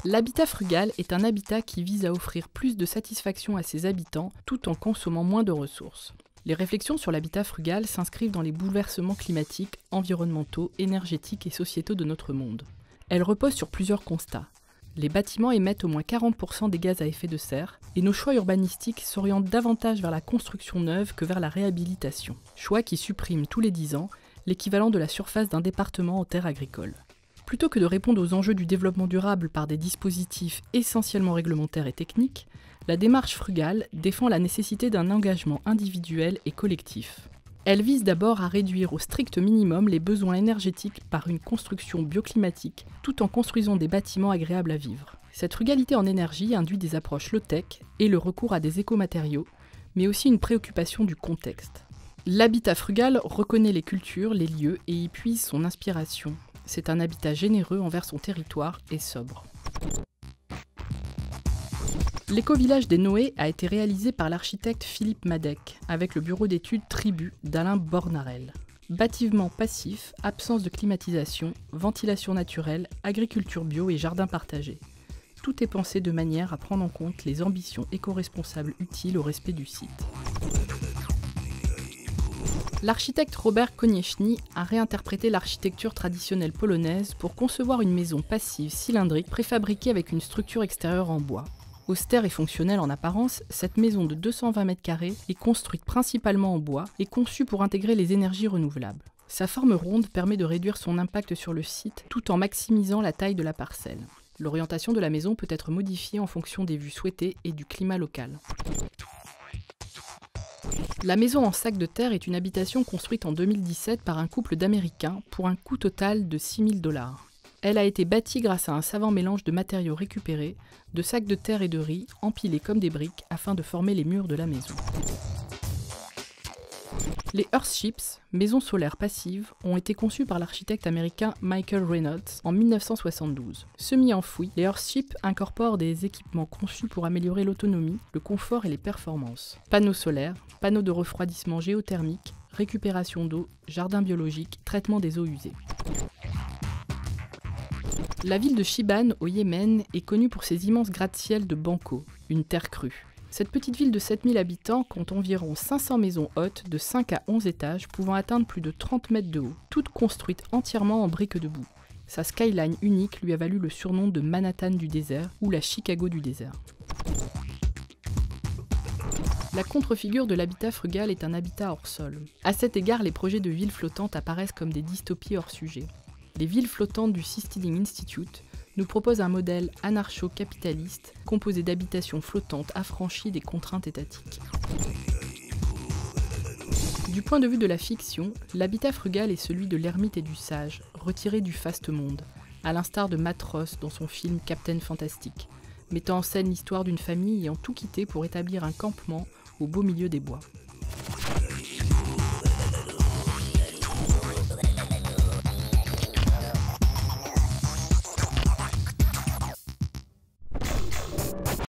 L'habitat frugal est un habitat qui vise à offrir plus de satisfaction à ses habitants tout en consommant moins de ressources. Les réflexions sur l'habitat frugal s'inscrivent dans les bouleversements climatiques, environnementaux, énergétiques et sociétaux de notre monde. Elles reposent sur plusieurs constats. Les bâtiments émettent au moins 40% des gaz à effet de serre et nos choix urbanistiques s'orientent davantage vers la construction neuve que vers la réhabilitation. Choix qui suppriment tous les 10 ans l'équivalent de la surface d'un département en terres agricoles. Plutôt que de répondre aux enjeux du développement durable par des dispositifs essentiellement réglementaires et techniques, la démarche frugale défend la nécessité d'un engagement individuel et collectif. Elle vise d'abord à réduire au strict minimum les besoins énergétiques par une construction bioclimatique, tout en construisant des bâtiments agréables à vivre. Cette frugalité en énergie induit des approches low-tech et le recours à des écomatériaux, mais aussi une préoccupation du contexte. L'habitat frugal reconnaît les cultures, les lieux et y puise son inspiration. C'est un habitat généreux envers son territoire et sobre. L'éco-village des Noé a été réalisé par l'architecte Philippe Madec, avec le bureau d'études Tribu d'Alain Bornarel. Bâtiment passif, absence de climatisation, ventilation naturelle, agriculture bio et jardin partagé. Tout est pensé de manière à prendre en compte les ambitions éco-responsables utiles au respect du site. L'architecte Robert Konieczny a réinterprété l'architecture traditionnelle polonaise pour concevoir une maison passive cylindrique préfabriquée avec une structure extérieure en bois. Austère et fonctionnelle en apparence, cette maison de 220 m² est construite principalement en bois et conçue pour intégrer les énergies renouvelables. Sa forme ronde permet de réduire son impact sur le site tout en maximisant la taille de la parcelle. L'orientation de la maison peut être modifiée en fonction des vues souhaitées et du climat local. La maison en sac de terre est une habitation construite en 2017 par un couple d'Américains pour un coût total de 6 000 $. Elle a été bâtie grâce à un savant mélange de matériaux récupérés, de sacs de terre et de riz, empilés comme des briques afin de former les murs de la maison. Les Earthships, maisons solaires passives, ont été conçues par l'architecte américain Michael Reynolds en 1972. Semi-enfouis, les Earthships incorporent des équipements conçus pour améliorer l'autonomie, le confort et les performances. Panneaux solaires, panneaux de refroidissement géothermique, récupération d'eau, jardin biologique, traitement des eaux usées. La ville de Chiban, au Yémen, est connue pour ses immenses gratte-ciel de Banco, une terre crue. Cette petite ville de 7000 habitants compte environ 500 maisons hautes de 5 à 11 étages pouvant atteindre plus de 30 mètres de haut, toutes construites entièrement en briques de boue. Sa skyline unique lui a valu le surnom de Manhattan du désert ou la Chicago du désert. La contre-figure de l'habitat frugal est un habitat hors sol. À cet égard, les projets de villes flottantes apparaissent comme des dystopies hors sujet. Les villes flottantes du Seasteading Institute nous proposent un modèle anarcho-capitaliste composé d'habitations flottantes affranchies des contraintes étatiques. Du point de vue de la fiction, l'habitat frugal est celui de l'ermite et du sage, retiré du faste monde, à l'instar de Matt Ross dans son film Captain Fantastic, mettant en scène l'histoire d'une famille ayant tout quitté pour établir un campement au beau milieu des bois.